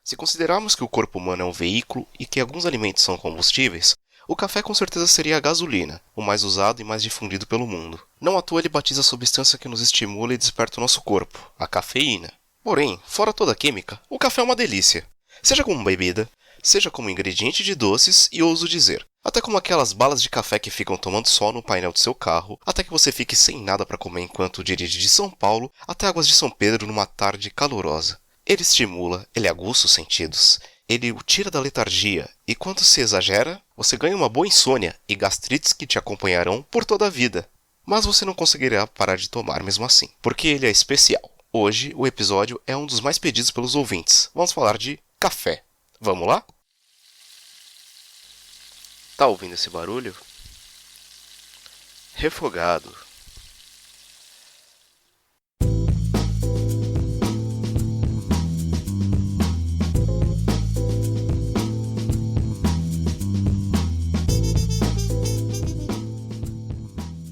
Se considerarmos que o corpo humano é um veículo e que alguns alimentos são combustíveis, o café com certeza seria a gasolina, o mais usado e mais difundido pelo mundo. Não à toa ele batiza a substância que nos estimula e desperta o nosso corpo, a cafeína. Porém, fora toda a química, o café é uma delícia. Seja como bebida, seja como ingrediente de doces e ouso dizer, até como aquelas balas de café que ficam tomando sol no painel do seu carro, até que você fique sem nada para comer enquanto dirige de São Paulo até Águas de São Pedro numa tarde calorosa. Ele estimula, ele aguça os sentidos, ele o tira da letargia, e quando se exagera, você ganha uma boa insônia e gastrites que te acompanharão por toda a vida. Mas você não conseguirá parar de tomar mesmo assim, porque ele é especial. Hoje, o episódio é um dos mais pedidos pelos ouvintes. Vamos falar de café. Vamos lá? Tá ouvindo esse barulho? Refogado.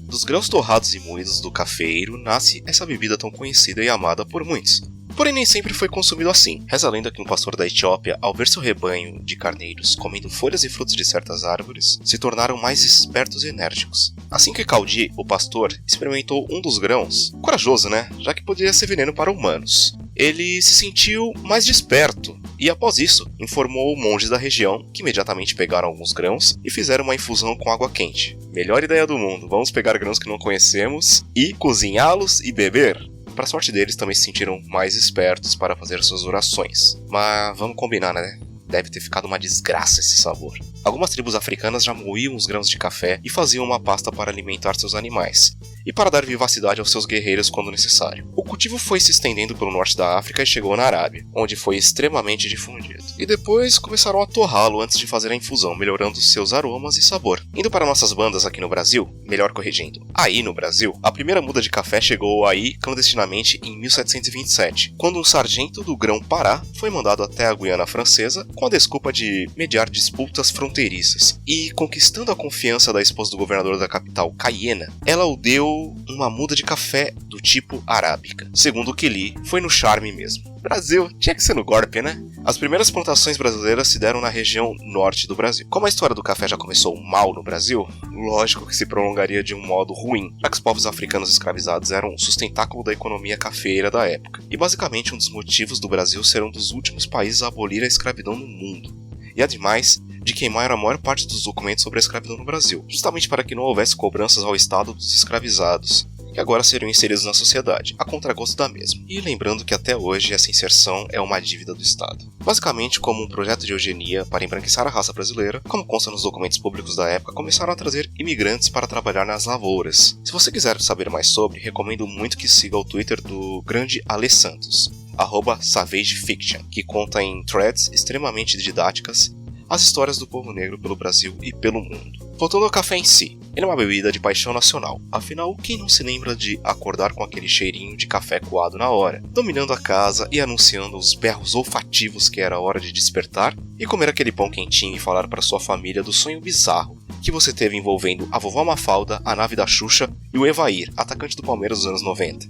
Dos grãos torrados e moídos do cafeeiro nasce essa bebida tão conhecida e amada por muitos. Porém, nem sempre foi consumido assim. Reza a lenda que um pastor da Etiópia, ao ver seu rebanho de carneiros comendo folhas e frutos de certas árvores, se tornaram mais espertos e enérgicos. Assim que Caldi, o pastor, experimentou um dos grãos, corajoso, né? Já que poderia ser veneno para humanos. Ele se sentiu mais desperto e, após isso, informou monges da região, que imediatamente pegaram alguns grãos e fizeram uma infusão com água quente. Melhor ideia do mundo, vamos pegar grãos que não conhecemos e cozinhá-los e beber. Para sorte deles, também se sentiram mais espertos para fazer suas orações. Mas vamos combinar, né? Deve ter ficado uma desgraça esse sabor. Algumas tribos africanas já moíam os grãos de café e faziam uma pasta para alimentar seus animais, e para dar vivacidade aos seus guerreiros quando necessário. O cultivo foi se estendendo pelo norte da África e chegou na Arábia, onde foi extremamente difundido. E depois começaram a torrá-lo antes de fazer a infusão, melhorando seus aromas e sabor. Indo para nossas bandas aqui no Brasil, melhor corrigindo, aí no Brasil, a primeira muda de café chegou aí clandestinamente em 1727, quando um sargento do grão-Pará foi mandado até a Guiana Francesa com a desculpa de mediar disputas fronteiriças. E, conquistando a confiança da esposa do governador da capital, Cayena, ela o deu uma muda de café do tipo arábica. Segundo o que li, foi no charme mesmo. Brasil, tinha que ser no golpe, né? As primeiras plantações brasileiras se deram na região norte do Brasil. Como a história do café já começou mal no Brasil, lógico que se prolongaria de um modo ruim, já que os povos africanos escravizados eram o sustentáculo da economia cafeeira da época. E basicamente um dos motivos do Brasil ser um dos últimos países a abolir a escravidão no mundo. E ademais, de queimar a maior parte dos documentos sobre a escravidão no Brasil, justamente para que não houvesse cobranças ao Estado dos escravizados, que agora seriam inseridos na sociedade, a contragosto da mesma. E lembrando que até hoje essa inserção é uma dívida do Estado. Basicamente, como um projeto de eugenia para embranquecer a raça brasileira, como consta nos documentos públicos da época, começaram a trazer imigrantes para trabalhar nas lavouras. Se você quiser saber mais sobre, recomendo muito que siga o Twitter do grande Ale Santos, @SavageFiction, que conta em threads extremamente didáticas as histórias do povo negro pelo Brasil e pelo mundo. Voltando ao café em si, ele é uma bebida de paixão nacional. Afinal, quem não se lembra de acordar com aquele cheirinho de café coado na hora, dominando a casa e anunciando os berros olfativos que era hora de despertar e comer aquele pão quentinho e falar para sua família do sonho bizarro que você teve envolvendo a vovó Mafalda, a nave da Xuxa e o Evair, atacante do Palmeiras dos anos 90.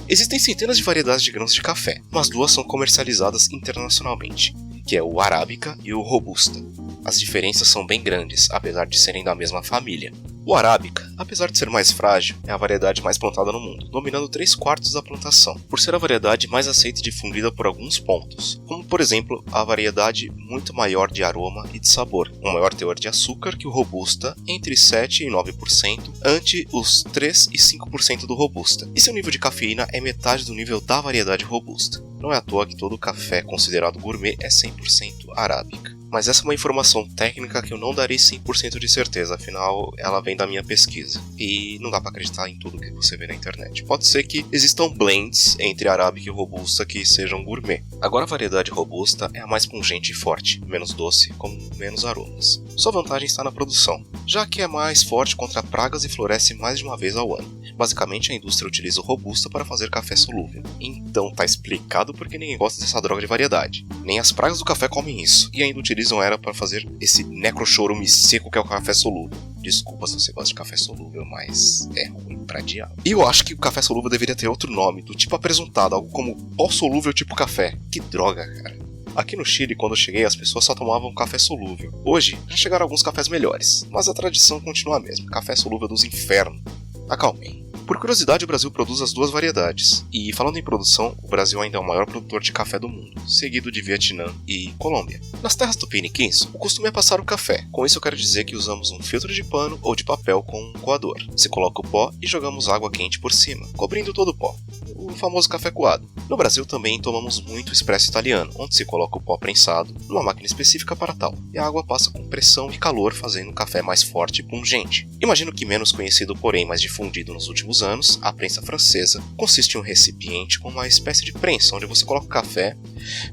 Existem centenas de variedades de grãos de café, mas duas são comercializadas internacionalmente, que é o arábica e o robusta. As diferenças são bem grandes, apesar de serem da mesma família. O arábica, apesar de ser mais frágil, é a variedade mais plantada no mundo, dominando 3/4 da plantação, por ser a variedade mais aceita e difundida por alguns pontos, como por exemplo a variedade muito maior de aroma e de sabor, um maior teor de açúcar que o robusta, entre 7 e 9%, ante os 3 e 5% do robusta, e seu nível de cafeína é metade do nível da variedade robusta. Não é à toa que todo café considerado gourmet é 100% arábica. Mas essa é uma informação técnica que eu não darei 100% de certeza, afinal ela vem da minha pesquisa. E não dá pra acreditar em tudo que você vê na internet. Pode ser que existam blends entre arábica e robusta que sejam gourmet. Agora a variedade robusta é a mais pungente e forte, menos doce, com menos aromas. Sua vantagem está na produção, já que é mais forte contra pragas e floresce mais de uma vez ao ano. Basicamente a indústria utiliza o robusta para fazer café solúvel. Então tá explicado porque ninguém gosta dessa droga de variedade. Nem as pragas do café comem isso, e ainda utilizam ela para fazer esse necrochorume seco que é o café solúvel. Desculpa se você gosta de café solúvel, mas é ruim pra diabo. E eu acho que o café solúvel deveria ter outro nome, do tipo apresentado, algo como pó solúvel tipo café. Que droga, cara. Aqui no Chile, quando eu cheguei, as pessoas só tomavam café solúvel. Hoje, já chegaram alguns cafés melhores, mas a tradição continua a mesma, café solúvel dos infernos. Acalmem. Por curiosidade, o Brasil produz as duas variedades. E falando em produção, o Brasil ainda é o maior produtor de café do mundo, seguido de Vietnã e Colômbia. Nas terras tupiniquins, o costume é passar o café. Com isso eu quero dizer que usamos um filtro de pano ou de papel com um coador. Se coloca o pó e jogamos água quente por cima, cobrindo todo o pó. O famoso café coado. No Brasil também tomamos muito expresso italiano, onde se coloca o pó prensado numa máquina específica para tal, e a água passa com pressão e calor, fazendo um café mais forte e pungente. Imagino que menos conhecido, porém mais difundido nos últimos anos, a prensa francesa consiste em um recipiente com uma espécie de prensa, onde você coloca o café,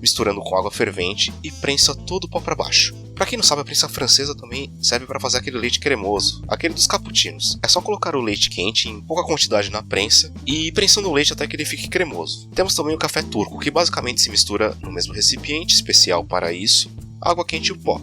misturando com água fervente e prensa todo o pó para baixo. Pra quem não sabe, a prensa francesa também serve para fazer aquele leite cremoso, aquele dos cappuccinos. É só colocar o leite quente em pouca quantidade na prensa e ir prensando o leite até que ele fique cremoso. Temos também o café turco, que basicamente se mistura no mesmo recipiente, especial para isso, água quente e o pó.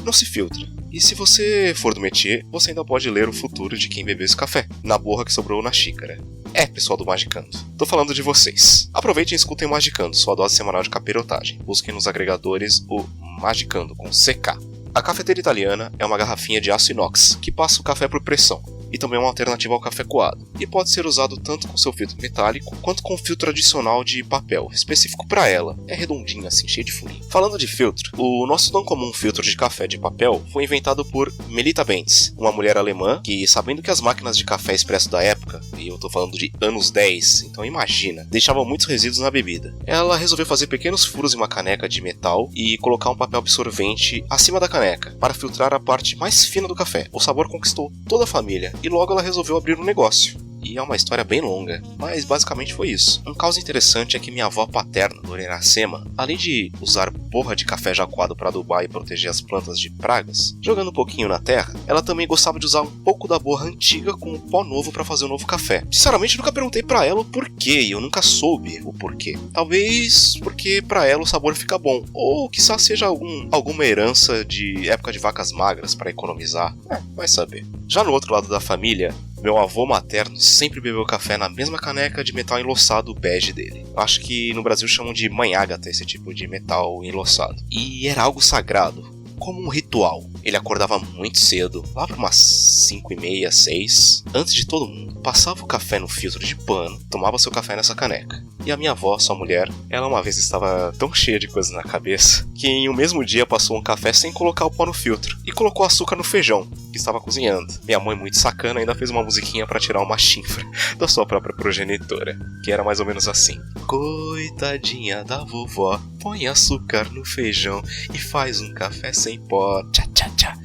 Não se filtra. E se você for do métier, você ainda pode ler o futuro de quem bebeu esse café, na borra que sobrou na xícara. É, pessoal do Magicando. Tô falando de vocês. Aproveitem e escutem o Magicando, sua dose semanal de capirotagem. Busquem nos agregadores o Magicando com CK. A cafeteira italiana é uma garrafinha de aço inox, que passa o café por pressão, e também é uma alternativa ao café coado, e pode ser usado tanto com seu filtro metálico, quanto com filtro adicional de papel, específico para ela, é redondinho assim, cheio de furinho. Falando de filtro, o nosso tão comum filtro de café de papel foi inventado por Melita Bendtz, uma mulher alemã que, sabendo que as máquinas de café expresso da época, e eu tô falando de anos 10, então imagina, deixavam muitos resíduos na bebida. Ela resolveu fazer pequenos furos em uma caneca de metal e colocar um papel absorvente acima da caneca, para filtrar a parte mais fina do café. O sabor conquistou toda a família, e logo ela resolveu abrir um negócio. E é uma história bem longa, mas basicamente foi isso. Um caso interessante é que minha avó paterna, Dona Iracema, além de usar borra de café já coado para adubar e proteger as plantas de pragas, jogando um pouquinho na terra, ela também gostava de usar um pouco da borra antiga com o pó novo para fazer um novo café. Sinceramente, nunca perguntei para ela o porquê, e eu nunca soube o porquê. Talvez porque para ela o sabor fica bom, ou quizá seja alguma herança de época de vacas magras para economizar. Vai saber. Já no outro lado da família, meu avô materno sempre bebeu café na mesma caneca de metal enloçado bege dele. Eu acho que no Brasil chamam de manhágata esse tipo de metal enloçado. E era algo sagrado, como um ritual. Ele acordava muito cedo, lá para umas 5h30, 6, antes de todo mundo. Passava o café no filtro de pano, tomava seu café nessa caneca. E a minha avó, sua mulher, ela uma vez estava tão cheia de coisas na cabeça, que em um mesmo dia passou um café sem colocar o pó no filtro, e colocou açúcar no feijão, que estava cozinhando. Minha mãe, muito sacana, ainda fez uma musiquinha para tirar uma chifra da sua própria progenitora, que era mais ou menos assim: coitadinha da vovó, põe açúcar no feijão e faz um café sem pó, tchá tchá tchá.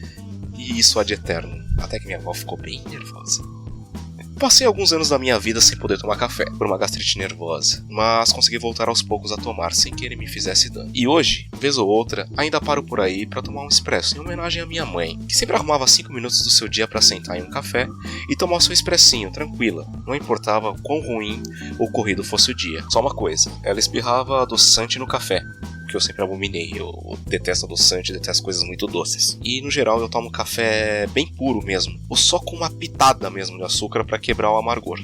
E isso há de eterno, até que minha avó ficou bem nervosa. Passei alguns anos da minha vida sem poder tomar café, por uma gastrite nervosa, mas consegui voltar aos poucos a tomar sem que ele me fizesse dano. E hoje, vez ou outra, ainda paro por aí para tomar um expresso em homenagem à minha mãe, que sempre arrumava 5 minutos do seu dia para sentar em um café e tomar o seu expressinho, tranquila. Não importava quão ruim ou corrido fosse o dia. Só uma coisa, ela espirrava adoçante no café, que eu sempre abominei. Eu detesto adoçante, detesto coisas muito doces. E no geral eu tomo café bem puro mesmo, ou só com uma pitada mesmo de açúcar para quebrar o amargor.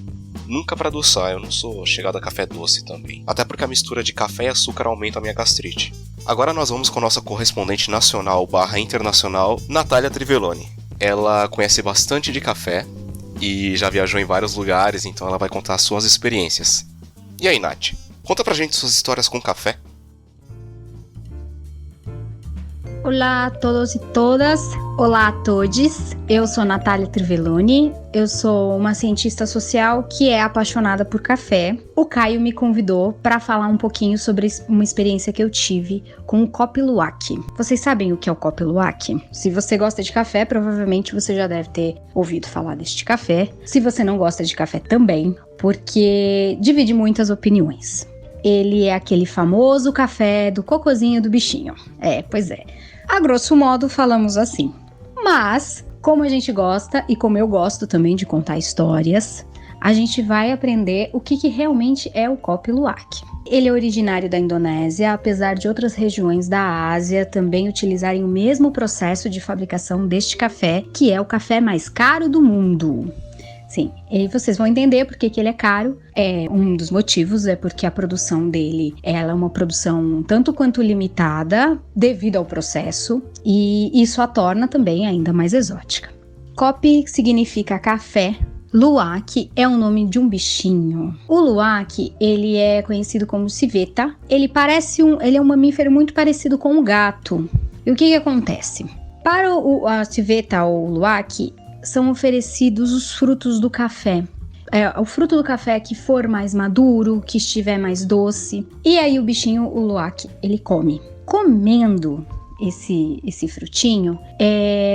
Nunca para adoçar, eu não sou chegado a café doce também. Até porque a mistura de café e açúcar aumenta a minha gastrite. Agora nós vamos com a nossa correspondente nacional / internacional, Natália Trivelloni. Ela conhece bastante de café e já viajou em vários lugares, então ela vai contar as suas experiências. E aí, Nath? Conta pra gente suas histórias com café. Olá a todos e todas, olá a todos, eu sou Natália Trivelloni, eu sou uma cientista social que é apaixonada por café. O Caio me convidou para falar um pouquinho sobre uma experiência que eu tive com o Kopi Luwak. Vocês sabem o que é o Kopi Luwak? Se você gosta de café, provavelmente você já deve ter ouvido falar deste café. Se você não gosta de café também, porque divide muitas opiniões. Ele é aquele famoso café do cocozinho do bichinho. Pois é. A grosso modo, falamos assim. Mas, como a gente gosta e como eu gosto também de contar histórias, a gente vai aprender o que realmente é o Kopi Luwak. Ele é originário da Indonésia, apesar de outras regiões da Ásia também utilizarem o mesmo processo de fabricação deste café, que é o café mais caro do mundo. Sim, e vocês vão entender por que ele é caro. Um dos motivos é porque a produção dele, ela é uma produção tanto quanto limitada devido ao processo, e isso a torna também ainda mais exótica. Coffee significa café. Luwak é o nome de um bichinho. O luwak, ele é conhecido como civeta. Ele é um mamífero muito parecido com um gato. E o que acontece? Para a civeta ou luwak, são oferecidos os frutos do café. O fruto do café que for mais maduro, que estiver mais doce. E aí o bichinho, o luwak, ele come. Comendo esse frutinho,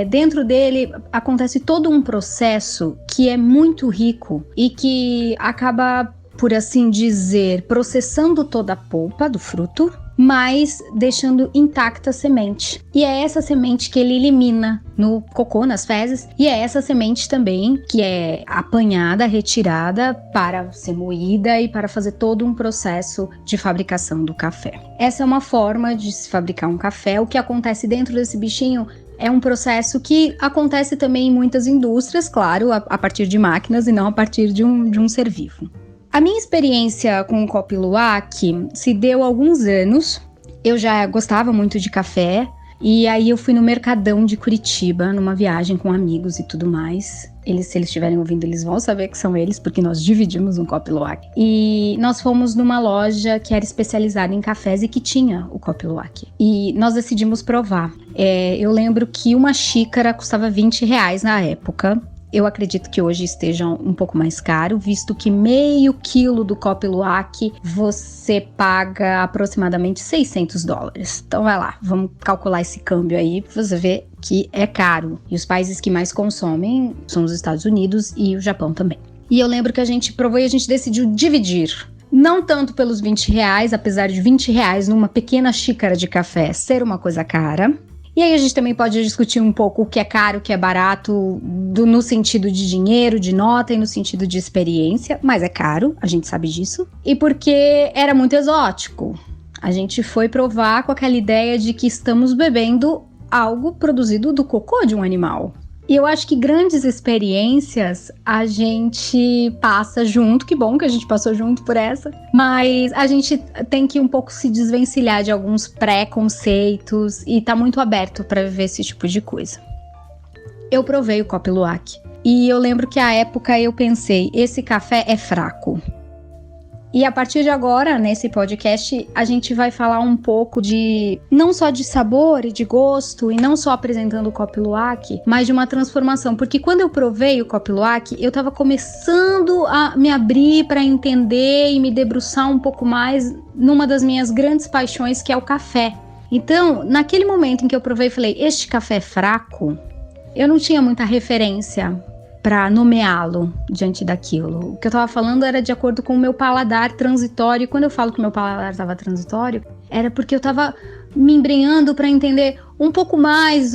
dentro dele acontece todo um processo que é muito rico e que acaba, por assim dizer, processando toda a polpa do fruto, mas deixando intacta a semente. E é essa semente que ele elimina no cocô, nas fezes, e é essa semente também que é apanhada, retirada para ser moída e para fazer todo um processo de fabricação do café. Essa é uma forma de se fabricar um café. O que acontece dentro desse bichinho é um processo que acontece também em muitas indústrias, claro, a partir de máquinas e não a partir de um ser vivo. A minha experiência com o Coffee Luwak se deu há alguns anos. Eu já gostava muito de café e aí eu fui no Mercadão de Curitiba, numa viagem com amigos e tudo mais. Se eles estiverem ouvindo, eles vão saber que são eles, porque nós dividimos um Coffee Luwak. E nós fomos numa loja que era especializada em cafés e que tinha o Coffee Luwak. E nós decidimos provar. Eu lembro que uma xícara custava R$20 na época. Eu acredito que hoje esteja um pouco mais caro, visto que meio quilo do Coffee Luwak você paga aproximadamente $600. Então vai lá, vamos calcular esse câmbio aí pra você ver que é caro. E os países que mais consomem são os Estados Unidos e o Japão também. E eu lembro que a gente provou e a gente decidiu dividir. Não tanto pelos R$20, apesar de R$20 numa pequena xícara de café ser uma coisa cara. E aí a gente também pode discutir um pouco o que é caro, o que é barato, no sentido de dinheiro, de nota e no sentido de experiência, mas é caro, a gente sabe disso. E porque era muito exótico. A gente foi provar com aquela ideia de que estamos bebendo algo produzido do cocô de um animal. E eu acho que grandes experiências a gente passa junto, que bom que a gente passou junto por essa, mas a gente tem que um pouco se desvencilhar de alguns preconceitos e tá muito aberto para viver esse tipo de coisa. Eu provei o Coffee Luwak e eu lembro que à época eu pensei, esse café é fraco. E a partir de agora, nesse podcast, a gente vai falar um pouco não só de sabor e de gosto, e não só apresentando o Coffee Luwak, mas de uma transformação. Porque quando eu provei o Coffee Luwak, eu tava começando a me abrir para entender e me debruçar um pouco mais numa das minhas grandes paixões, que é o café. Então, naquele momento em que eu provei e falei, este café é fraco, eu não tinha muita referência para nomeá-lo diante daquilo. O que eu tava falando era de acordo com o meu paladar transitório. E quando eu falo que o meu paladar estava transitório, era porque eu tava me embrenhando para entender um pouco mais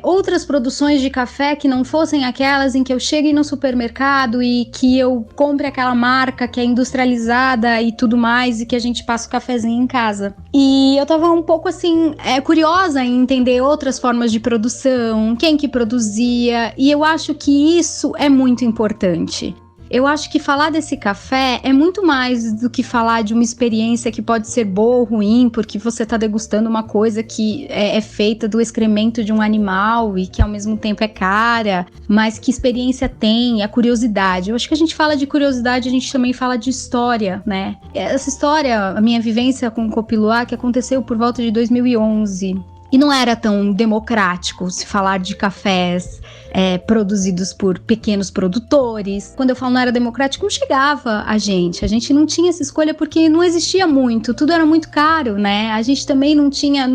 outras produções de café que não fossem aquelas em que eu chegue no supermercado e que eu compre aquela marca que é industrializada e tudo mais, e que a gente passa o cafezinho em casa. E eu tava um pouco assim, curiosa em entender outras formas de produção, quem que produzia, e eu acho que isso é muito importante. Eu acho que falar desse café é muito mais do que falar de uma experiência que pode ser boa ou ruim, porque você está degustando uma coisa que é feita do excremento de um animal e que ao mesmo tempo é cara, mas que experiência tem, a curiosidade. Eu acho que a gente fala de curiosidade, a gente também fala de história, né? Essa história, a minha vivência com o Coffee Luwak aconteceu por volta de 2011. E não era tão democrático se falar de cafés produzidos por pequenos produtores. Quando eu falo não era democrático, não chegava a gente não tinha essa escolha porque não existia muito, tudo era muito caro, né? A gente também não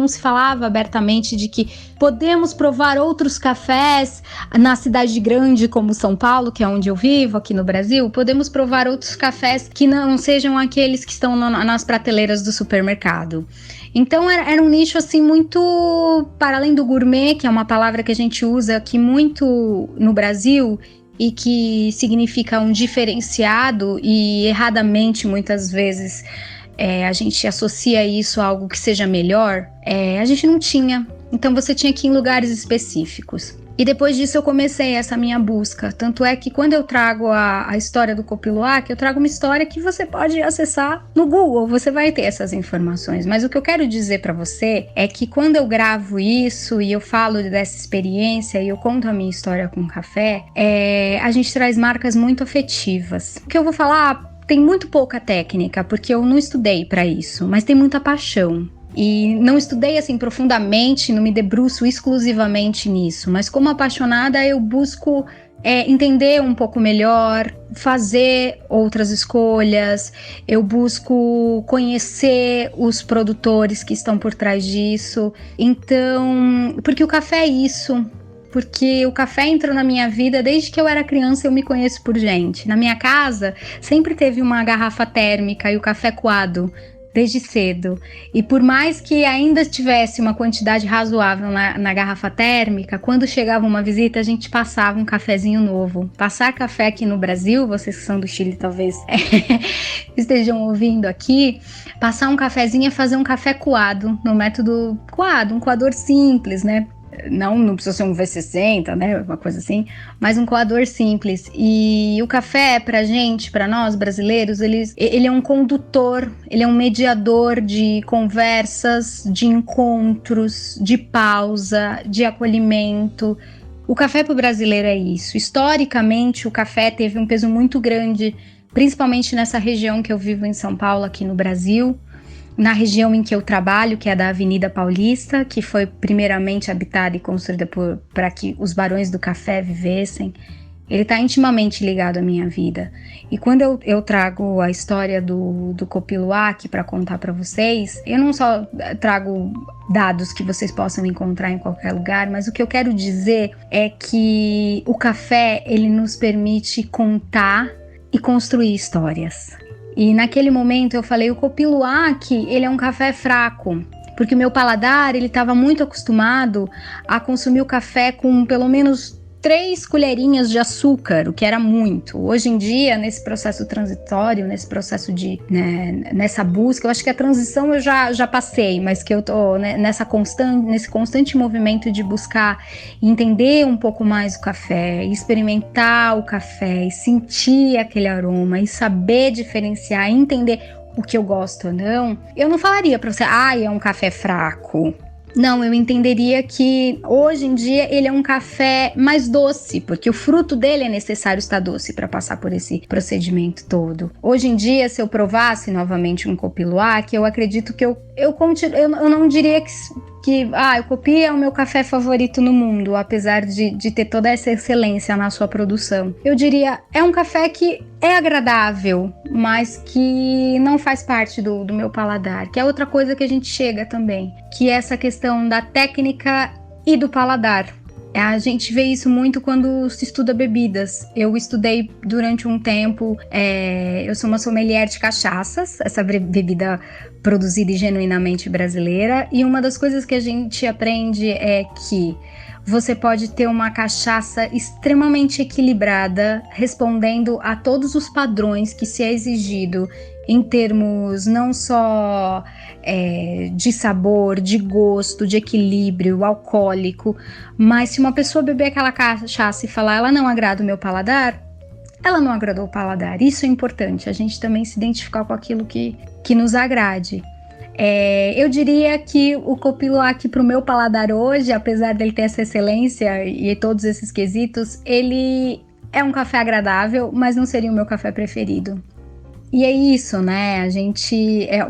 se falava abertamente de que podemos provar outros cafés na cidade grande como São Paulo, que é onde eu vivo, aqui no Brasil, podemos provar outros cafés que não sejam aqueles que estão nas prateleiras do supermercado. Então era um nicho assim muito para além do gourmet, que é uma palavra que a gente usa aqui muito no Brasil e que significa um diferenciado, e erradamente muitas vezes a gente associa isso a algo que seja melhor. A gente não tinha, então você tinha que ir em lugares específicos. E depois disso eu comecei essa minha busca. Tanto é que quando eu trago a história do Kopi Luwak, eu trago uma história que você pode acessar no Google, você vai ter essas informações. Mas o que eu quero dizer para você é que quando eu gravo isso e eu falo dessa experiência e eu conto a minha história com café, a gente traz marcas muito afetivas. O que eu vou falar tem muito pouca técnica, porque eu não estudei para isso, mas tem muita paixão. E não estudei assim profundamente, não me debruço exclusivamente nisso, mas como apaixonada eu busco entender um pouco melhor, fazer outras escolhas, eu busco conhecer os produtores que estão por trás disso. Então, porque o café é isso. Porque o café entrou na minha vida desde que eu era criança, eu me conheço por gente. Na minha casa sempre teve uma garrafa térmica e o café coado. Desde cedo. E por mais que ainda tivesse uma quantidade razoável na garrafa térmica, quando chegava uma visita, a gente passava um cafezinho novo. Passar café aqui no Brasil, vocês que são do Chile talvez estejam ouvindo aqui, passar um cafezinho é fazer um café coado, no método coado, um coador simples, né? Não precisa ser um V60, né, uma coisa assim, mas um coador simples. E o café, pra gente, pra nós brasileiros, ele é um condutor, ele é um mediador de conversas, de encontros, de pausa, de acolhimento. O café pro brasileiro é isso. Historicamente, o café teve um peso muito grande, principalmente nessa região que eu vivo em São Paulo, aqui no Brasil. Na região em que eu trabalho, que é da Avenida Paulista, que foi primeiramente habitada e construída para que os barões do café vivessem, ele está intimamente ligado à minha vida. E quando eu trago a história do Kopi Luwak para contar para vocês, eu não só trago dados que vocês possam encontrar em qualquer lugar, mas o que eu quero dizer é que o café, ele nos permite contar e construir histórias. E naquele momento eu falei, o Kopi Luwak, ele é um café fraco, porque o meu paladar, ele estava muito acostumado a consumir o café com pelo menos 3 colherinhas de açúcar, o que era muito. Hoje em dia, nesse processo transitório, nesse processo nessa busca, eu acho que a transição eu já passei, mas que eu tô nesse constante movimento de buscar entender um pouco mais o café, experimentar o café, e sentir aquele aroma, e saber diferenciar, entender o que eu gosto ou não. Eu não falaria pra você, é um café fraco. Não, eu entenderia que hoje em dia ele é um café mais doce, porque o fruto dele é necessário estar doce para passar por esse procedimento todo. Hoje em dia, se eu provasse novamente um Kopi Luwak, eu acredito que eu não diria que o Kopi é o meu café favorito no mundo, apesar de ter toda essa excelência na sua produção. Eu diria, é um café que é agradável, mas que não faz parte do meu paladar, que é outra coisa que a gente chega também, que é essa questão da técnica e do paladar. A gente vê isso muito quando se estuda bebidas. Eu estudei durante um tempo, eu sou uma sommelier de cachaças, essa bebida produzida e genuinamente brasileira, e uma das coisas que a gente aprende é que você pode ter uma cachaça extremamente equilibrada, respondendo a todos os padrões que se é exigido em termos não só de sabor, de gosto, de equilíbrio, alcoólico, mas se uma pessoa beber aquela cachaça e falar ela não agrada o meu paladar, ela não agradou o paladar. Isso é importante, a gente também se identificar com aquilo que nos agrade. Eu diria que o Kopi Luwak para o meu paladar hoje, apesar dele ter essa excelência e todos esses quesitos, ele é um café agradável, mas não seria o meu café preferido. E é isso, né?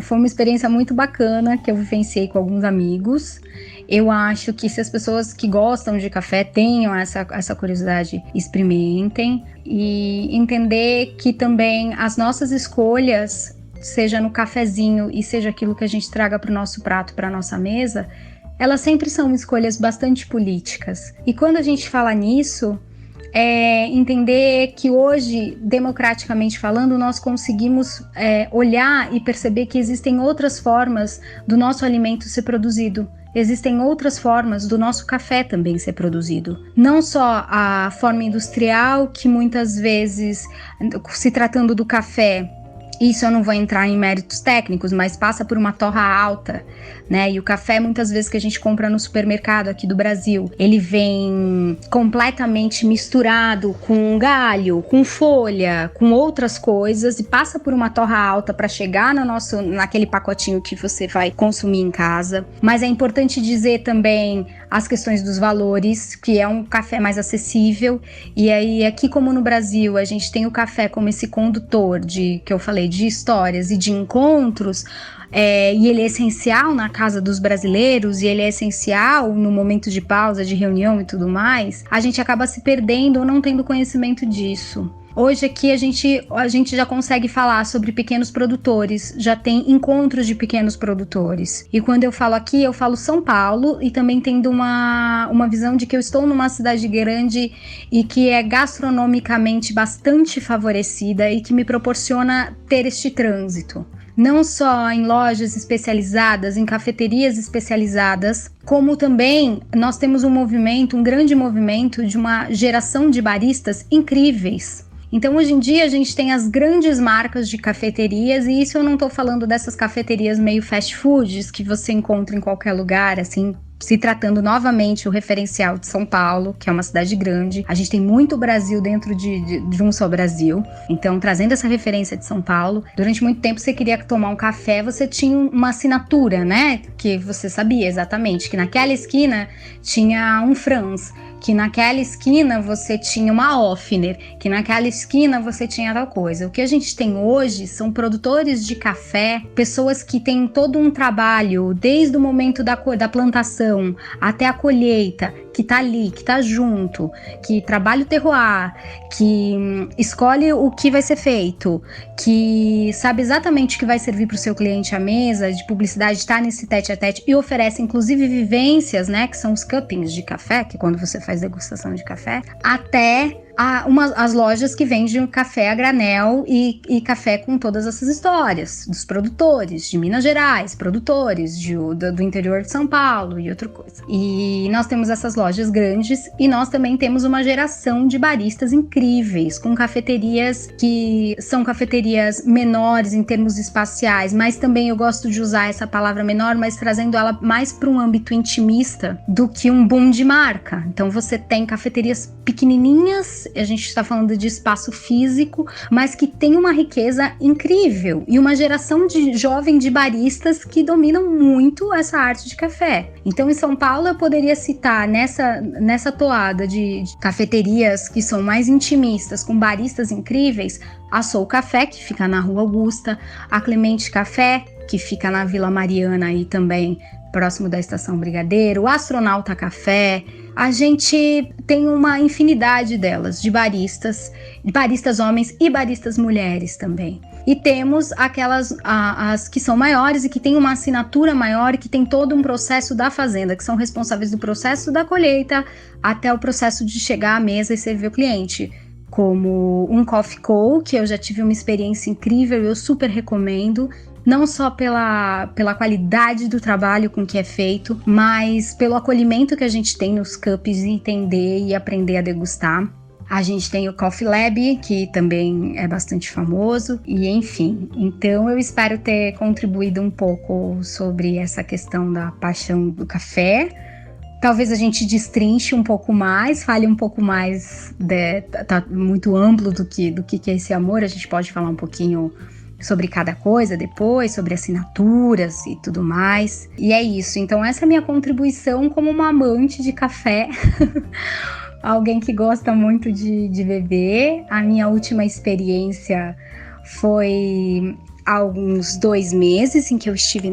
Foi uma experiência muito bacana que eu vivenciei com alguns amigos. Eu acho que se as pessoas que gostam de café tenham essa curiosidade, experimentem e entender que também as nossas escolhas, seja no cafezinho e seja aquilo que a gente traga para o nosso prato, para a nossa mesa, elas sempre são escolhas bastante políticas. E quando a gente fala nisso, entender que hoje, democraticamente falando, nós conseguimos olhar e perceber que existem outras formas do nosso alimento ser produzido. Existem outras formas do nosso café também ser produzido. Não só a forma industrial, que muitas vezes, se tratando do café, Isso eu não vou entrar em méritos técnicos, mas passa por uma torra alta, né? E o café, muitas vezes, que a gente compra no supermercado aqui do Brasil, ele vem completamente misturado com galho, com folha, com outras coisas, e passa por uma torra alta para chegar naquele pacotinho que você vai consumir em casa. Mas é importante dizer também as questões dos valores, que é um café mais acessível. E aí, aqui como no Brasil, a gente tem o café como esse condutor que eu falei, de histórias e de encontros, e ele é essencial na casa dos brasileiros, e ele é essencial no momento de pausa, de reunião e tudo mais, a gente acaba se perdendo ou não tendo conhecimento disso. Hoje aqui a gente já consegue falar sobre pequenos produtores, já tem encontros de pequenos produtores. E quando eu falo aqui, eu falo São Paulo, e também tendo uma visão de que eu estou numa cidade grande e que é gastronomicamente bastante favorecida e que me proporciona ter este trânsito. Não só em lojas especializadas, em cafeterias especializadas, como também nós temos um grande movimento de uma geração de baristas incríveis. Então, hoje em dia, a gente tem as grandes marcas de cafeterias, e isso eu não estou falando dessas cafeterias meio fast foods que você encontra em qualquer lugar, assim, se tratando novamente o referencial de São Paulo, que é uma cidade grande. A gente tem muito Brasil dentro de um só Brasil. Então, trazendo essa referência de São Paulo, durante muito tempo você queria tomar um café, você tinha uma assinatura, né? Que você sabia exatamente que naquela esquina tinha um Franz, que naquela esquina você tinha uma Offner, que naquela esquina você tinha tal coisa. O que a gente tem hoje são produtores de café, pessoas que têm todo um trabalho, desde o momento da plantação até a colheita, que tá ali, que tá junto, que trabalha o terroir, que escolhe o que vai ser feito, que sabe exatamente o que vai servir para o seu cliente à mesa, de publicidade, tá nesse tete-a-tete, e oferece inclusive vivências, né, que são os cuppings de café, que é quando você faz degustação de café, até as lojas que vendem café a granel e café com todas essas histórias, dos produtores de Minas Gerais, produtores do interior de São Paulo e outra coisa. E nós temos essas lojas grandes, e nós também temos uma geração de baristas incríveis, com cafeterias que são cafeterias menores em termos espaciais, mas também eu gosto de usar essa palavra menor, mas trazendo ela mais para um âmbito intimista do que um boom de marca. Então você tem cafeterias pequenininhas, a gente está falando de espaço físico, mas que tem uma riqueza incrível, e uma geração jovem de baristas que dominam muito essa arte de café. Então, em São Paulo, eu poderia citar nessa toada de cafeterias que são mais intimistas, com baristas incríveis, a Sou Café, que fica na Rua Augusta, a Clemente Café, que fica na Vila Mariana e também próximo da Estação Brigadeiro, o Astronauta Café. A gente tem uma infinidade delas, de baristas homens e baristas mulheres também. E temos as que são maiores e que têm uma assinatura maior e que tem todo um processo da fazenda, que são responsáveis do processo da colheita até o processo de chegar à mesa e servir o cliente. Como um Coffee Co., que eu já tive uma experiência incrível, eu super recomendo. Não só pela qualidade do trabalho com que é feito, mas pelo acolhimento que a gente tem nos cups, e entender e aprender a degustar. A gente tem o Coffee Lab, que também é bastante famoso, e enfim. Então eu espero ter contribuído um pouco sobre essa questão da paixão do café. Talvez a gente destrinche um pouco mais, fale um pouco mais, tá muito amplo do que é esse amor. A gente pode falar um pouquinho sobre cada coisa depois, sobre assinaturas e tudo mais. E é isso. Então essa é a minha contribuição como uma amante de café, alguém que gosta muito de beber. A minha última experiência foi há uns 2 meses, em que eu estive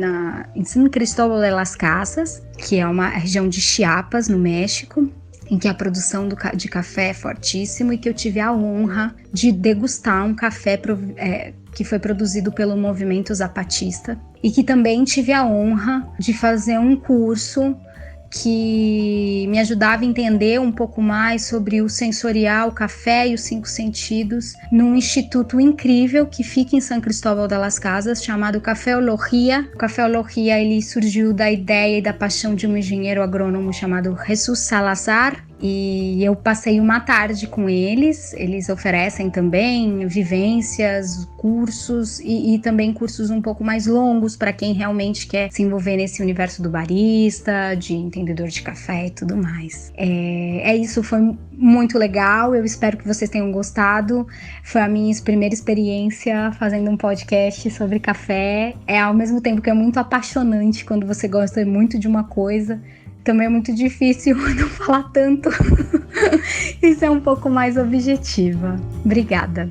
em San Cristóbal de las Casas, que é uma região de Chiapas, no México, em que a produção de café é fortíssima, e que eu tive a honra de degustar um café que foi produzido pelo movimento zapatista, e que também tive a honra de fazer um curso que me ajudava a entender um pouco mais sobre o sensorial, o café e os 5 sentidos, num instituto incrível que fica em San Cristóbal de las Casas, chamado Cafeologia. O Cafeologia, ele surgiu da ideia e da paixão de um engenheiro agrônomo chamado Jesus Salazar, E eu passei uma tarde com eles. Eles oferecem também vivências, cursos e também cursos um pouco mais longos para quem realmente quer se envolver nesse universo do barista, de entendedor de café e tudo mais. Isso, foi muito legal. Eu espero que vocês tenham gostado. Foi a minha primeira experiência fazendo um podcast sobre café. Ao mesmo tempo que é muito apaixonante quando você gosta muito de uma coisa, também é muito difícil não falar tanto. Isso é um pouco mais objetiva. Obrigada.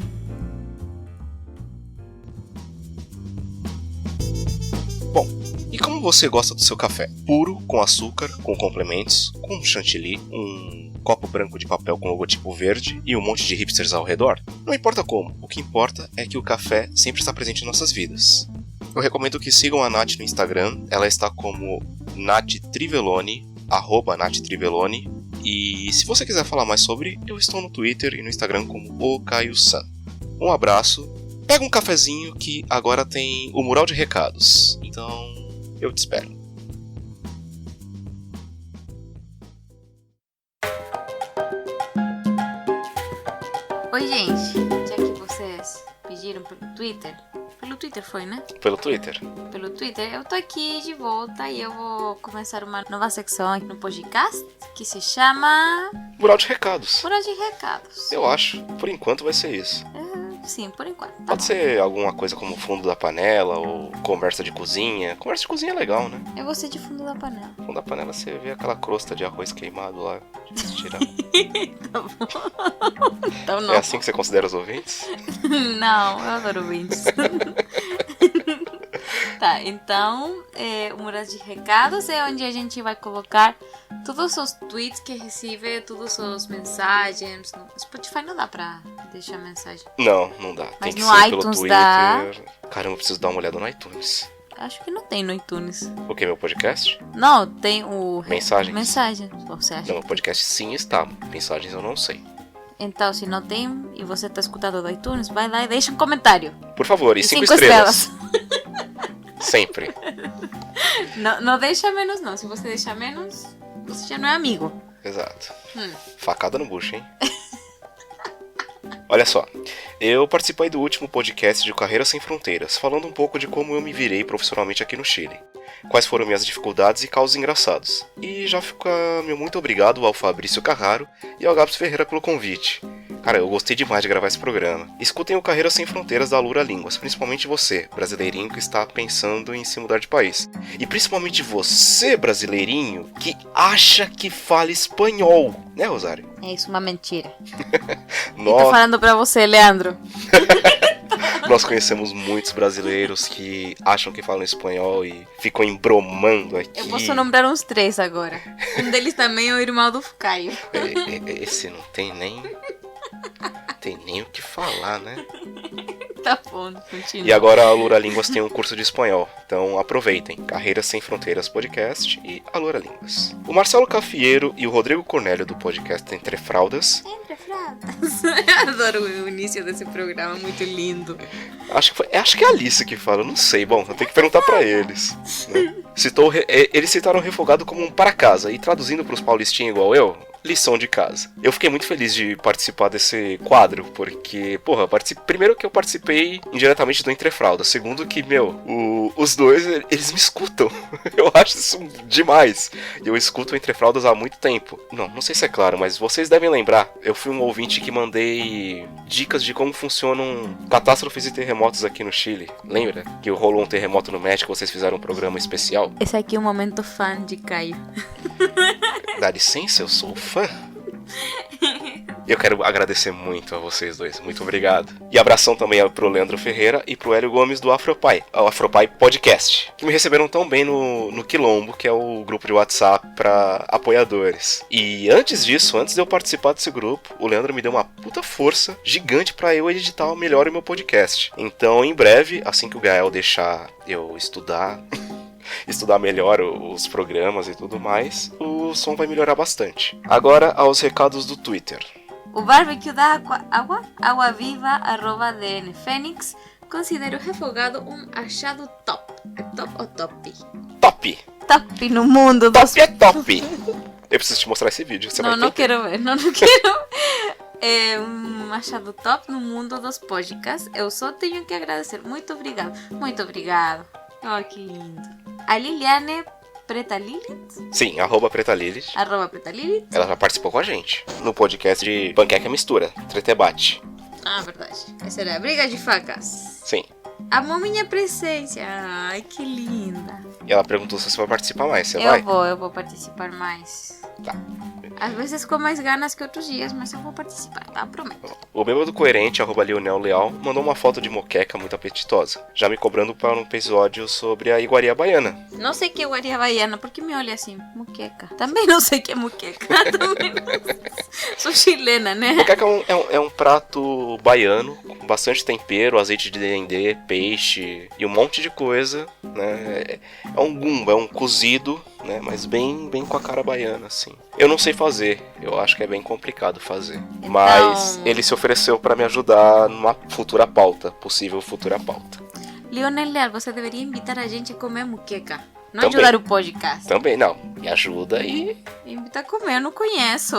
Bom, e como você gosta do seu café? Puro, com açúcar, com complementos, com chantilly, um copo branco de papel com logotipo verde e um monte de hipsters ao redor? Não importa como, o que importa é que o café sempre está presente em nossas vidas. Eu recomendo que sigam a Nath no Instagram, ela está como Nath Trivelloni, @NathTrivelloni, e se você quiser falar mais sobre, eu estou no Twitter e no Instagram como o Caio-san. Um abraço, pega um cafezinho que agora tem o mural de recados, então eu te espero. Oi, gente, já que vocês pediram pelo Twitter foi, né? Pelo Twitter, eu tô aqui de volta e eu vou começar uma nova secção aqui no podcast que se chama mural de recados. Mural de Recados. Eu acho, por enquanto vai ser isso. Sim, por enquanto. Tá Pode bom. ser alguma coisa como fundo da panela ou conversa de cozinha. Conversa de cozinha é legal, né? Eu gostei de fundo da panela. Fundo da panela você vê aquela crosta de arroz queimado lá, de tirar. Tá bom. Então não. É assim que você considera os ouvintes? Não, eu adoro ouvintes. Tá, então o Mural de Recados é onde a gente vai colocar todos os tweets que recebe, todas as mensagens. No Spotify não dá pra deixar mensagem. Não dá. Mas tem que no ser iTunes pelo Twitter. dá. Caramba, eu preciso dar uma olhada no iTunes. Acho que não tem no iTunes. O que, meu podcast? Não, tem o... Mensagens? Mensagem, você acha? Não, meu podcast sim está. Mensagens eu não sei. Então, se não tem e você tá escutando do iTunes, vai lá e deixa um comentário. Por favor, e 5 5 estrelas. Sempre. Não deixa menos não. Se você deixar menos, você já não é amigo. Exato. Facada no bucho, hein? Olha só, eu participei do último podcast de Carreira Sem Fronteiras, falando um pouco de como eu me virei profissionalmente aqui no Chile. Quais foram minhas dificuldades e causos engraçados. E já fica meu muito obrigado ao Fabrício Carraro e ao Gabs Ferreira pelo convite. Cara, eu gostei demais de gravar esse programa. Escutem o Carreira Sem Fronteiras da Alura Línguas, principalmente você, brasileirinho que está pensando em se mudar de país. E principalmente você, brasileirinho, que acha que fala espanhol, né, Rosário? É isso, uma mentira. Eu tô Nós, falando pra você, Leandro. nós conhecemos muitos brasileiros que acham que falam espanhol e ficam embromando aqui. Eu posso nombrar uns 3 agora. Um deles também é o irmão do Caio. Esse não tem nem... Tem nem o que falar, né? Tá bom, continua. E agora a Alura Línguas tem um curso de espanhol, então aproveitem. Carreiras Sem Fronteiras Podcast e Alura Línguas. O Marcelo Cafieiro e o Rodrigo Cornélio do podcast Entre Fraldas. Entre fraldas. Eu adoro o início desse programa, muito lindo. Acho que é a Alice que fala, não sei, bom, eu tenho que perguntar pra eles. Né? Eles citaram o refogado como um para casa, e traduzindo pros paulistinhos igual eu, lição de casa. Eu fiquei muito feliz de participar desse quadro, porque, porra, primeiro que eu participei indiretamente do Entre Fraldas, segundo que, os dois, eles me escutam. Eu acho isso demais. Eu escuto o Entre Fraldas há muito tempo. Não sei se é claro, mas vocês devem lembrar, eu fui um ouvinte que mandei dicas de como funcionam catástrofes e terremotos aqui no Chile. Lembra? Que rolou um terremoto no México, vocês fizeram um programa especial? Esse aqui é um momento fã de Caio. Dá licença, eu sou fã. Eu quero agradecer muito a vocês dois, muito obrigado. E abração também pro Leandro Ferreira e pro Hélio Gomes do Afropai, o Afropai Podcast, que me receberam tão bem no Quilombo, que é o grupo de WhatsApp para apoiadores. E antes disso, antes de eu participar desse grupo, o Leandro me deu uma puta força gigante para eu editar melhor o meu podcast. Então, em breve, assim que o Gael deixar eu estudar melhor os programas e tudo mais, o som vai melhorar bastante. Agora aos recados do Twitter. O barbecue da Água Viva, @DNFênix, considera o refogado um achado top. É top ou top? Top! Top no mundo dos... Top é top! Eu preciso te mostrar esse vídeo. Você não, vai não entender. quero ver, não quero. É um achado top no mundo dos podcasts. Eu só tenho que agradecer. Muito obrigado. Muito obrigado. Oh, que lindo. A Liliane Preta Lilith, Sim, @Preta Lilith. @Preta Lilith. Ela já participou com a gente no podcast de Panqueca Mistura, Tretebate. Ah, verdade. Essa era a Briga de Facas. Sim. Amou minha presença. Ai, que linda. E ela perguntou se você vai participar mais. Você vai? Eu vou participar mais. Tá. Às vezes com mais ganas que outros dias, mas eu vou participar, tá? Prometo. O Bêbado Coerente, @Lionel Leal, mandou uma foto de moqueca muito apetitosa, já me cobrando para um episódio sobre a iguaria baiana. Não sei o que é iguaria baiana, porque me olha assim, muqueca. Também não sei o que é muqueca. Também não sei. Sou chilena, né? Moqueca é um prato baiano, com bastante tempero, azeite de dendê, peixe e um monte de coisa, né? É um gumbo, é um cozido, né? Mas bem com a cara baiana, assim. Eu não sei fazer, eu acho que é bem complicado fazer. Então... Mas ele se ofereceu para me ajudar numa futura pauta, possível futura pauta. Lionel Leal, você deveria invitar a gente a comer muqueca. Não Também. ajudar o podcast. Também, não. Me ajuda aí. Invita a comer, eu não conheço.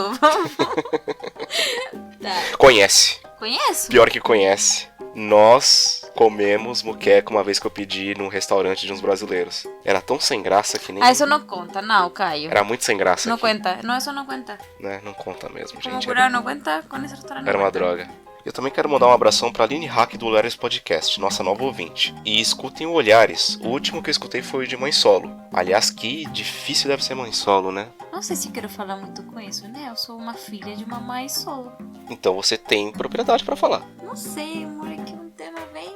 Tá. Conhece. Conheço? Pior que conhece. Nós comemos muqueca uma vez que eu pedi num restaurante de uns brasileiros. Era tão sem graça que nem... Ah, isso não conta, não, Caio. Era muito sem graça. Não que, conta. Não, isso não conta. né? Não conta mesmo, Como gente. curar não conta com esse restaurante. Era não uma conta. droga. Eu também quero mandar um abração pra Aline Hack do Olhares Podcast, nossa nova ouvinte. E escutem o Olhares. O último que eu escutei foi o de Mãe Solo. Aliás, que difícil deve ser Mãe Solo, né? Não sei se quero falar muito com isso, né? Eu sou uma filha de uma mãe solo. Então você tem propriedade pra falar. Não sei, amor, é que é um tema bem...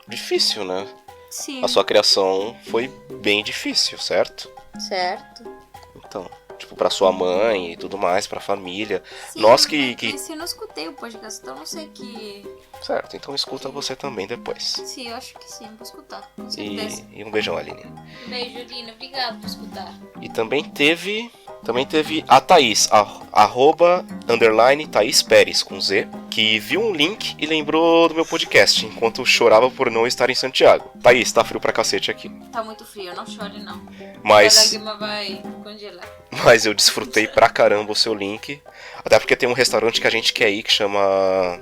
Difícil, né? Sim. A sua criação foi bem difícil, certo? Certo. Então, tipo, pra sua mãe e tudo mais, pra família. Sim, Nós que... Mas eu não escutei o podcast, então não sei que... Certo, então escuta você também depois. Sim, eu acho que sim, vou escutar, com certeza. E um beijão, Aline. Beijo, Lina, obrigado por escutar. E também teve a Thaís, @_ Thaís Pérez, com Z, que viu um link e lembrou do meu podcast, enquanto chorava por não estar em Santiago. Thaís, tá frio pra cacete aqui. Tá muito frio, não chore não. A Mas lágrima vai congelar. eu desfrutei pra caramba o seu link. Até porque tem um restaurante que a gente quer ir que chama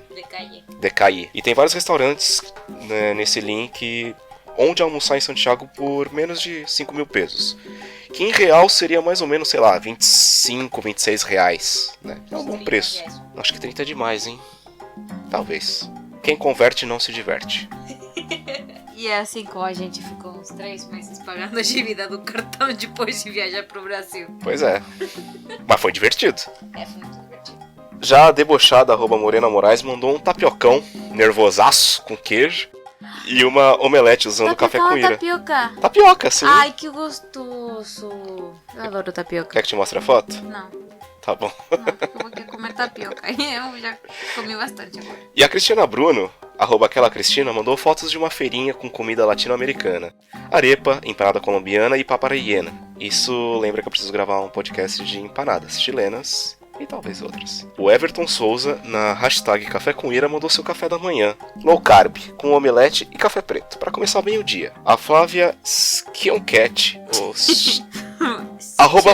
Decaie. E tem vários restaurantes, né, nesse link onde almoçar em Santiago por menos de 5 mil pesos. Que em real seria mais ou menos, sei lá, 25, 26 reais, né? É um bom preço. Acho que 30 é demais, hein? Talvez. Quem converte não se diverte. E é assim como a gente ficou uns 3 meses pagando a dívida do cartão depois de viajar pro Brasil. Pois é. Mas foi divertido. É, foi muito divertido. Já a debochada @Morena Moraes mandou um tapiocão nervosaço com queijo e uma omelete usando café com ira. Tapioca. Tapioca, sim. Ai, que gostoso. Eu adoro tapioca. Quer que te mostre a foto? Não, Tá bom. eu vou querer comer tapioca. Eu já comi bastante agora. E a Cristina Bruno, @aquela Cristina, mandou fotos de uma feirinha com comida latino-americana. Arepa, empanada colombiana e paparaiena. Isso lembra que eu preciso gravar um podcast de empanadas chilenas e talvez outras. O Everton Souza, na hashtag Café com Ira, mandou seu café da manhã. Low carb, com omelete e café preto, para começar bem o dia. A Flávia Skioncat, ou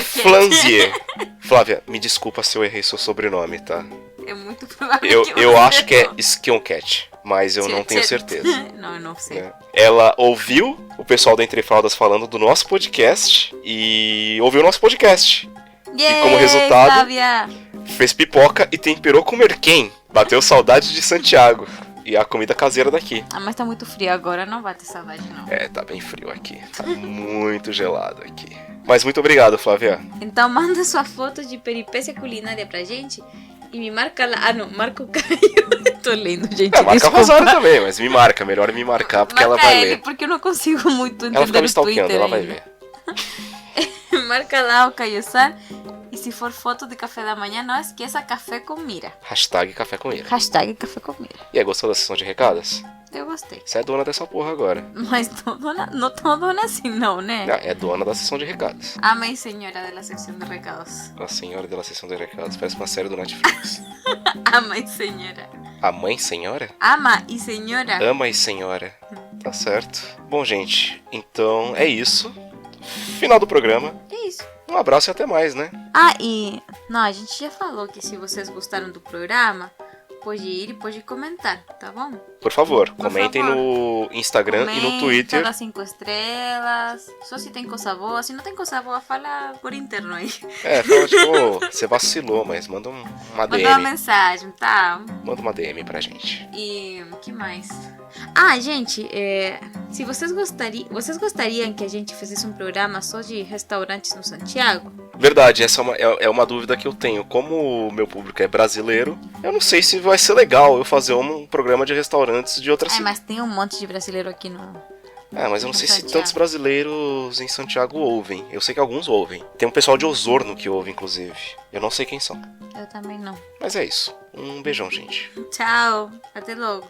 @Flanzier. Flávia, me desculpa se eu errei seu sobrenome, tá? É muito provável que Eu acho que é Skioncat, mas eu não tenho certeza. Não, eu não sei. Né? Ela ouviu o pessoal da Entre Fraldas falando do nosso podcast e ouviu o nosso podcast. Yay, E como resultado, Flávia. fez pipoca e temperou com merquém. Bateu saudade de Santiago. E a comida caseira daqui. Ah, mas tá muito frio agora, não vai ter saudade não. É, tá bem frio aqui. Tá muito gelado aqui. Mas muito obrigado, Flávia. Então manda sua foto de peripécia culinária pra gente e me marca lá. Ah, não, marca o Caio. Eu tô lendo, gente. Marca a desculpa. Rosário também, mas me marca. Melhor me marcar porque Marca ela vai ele, ler. porque eu não consigo muito entender Ela fica me o stalkeando, Twitter ela vai ainda. ver. Marca lá o Caio-san. E se for foto de café da manhã, não esqueça café com mira. Hashtag Café com Ira. Hashtag café com mira. E aí, gostou da sessão de recados? Eu gostei. Você é dona dessa porra agora. Mas não tão dona assim não, né? Não, é dona da sessão de recados. A mãe senhora da secção de recados. A senhora da sessão de recados. Parece uma série do Netflix. A mãe senhora. A mãe senhora? Ama e senhora. Ama e senhora. Tá certo. Bom, gente, então é isso. Final do programa. É isso. Um abraço e até mais, né? Não, a gente já falou que se vocês gostaram do programa, pode ir e pode comentar, tá bom? Por favor, Por comentem favor. no Instagram e no Twitter. Dá 5 estrelas. Só se tem coisa boa. Se não tem coisa boa, fala por interno aí. Fala tipo, você vacilou, mas manda uma DM. Manda uma mensagem, tá? Manda uma DM pra gente. E que mais? Gente, se vocês gostariam que a gente fizesse um programa só de restaurantes no Santiago? Verdade, essa é uma dúvida que eu tenho. Como o meu público é brasileiro, eu não sei se vai ser legal eu fazer um programa de restaurantes de outras cidades. Mas tem um monte de brasileiro aqui no... Mas eu não sei se Santiago. tantos brasileiros em Santiago ouvem. Eu sei que alguns ouvem. Tem um pessoal de Osorno que ouve, inclusive. Eu não sei quem são. Eu também não. Mas é isso. Um beijão, gente. Tchau, até logo.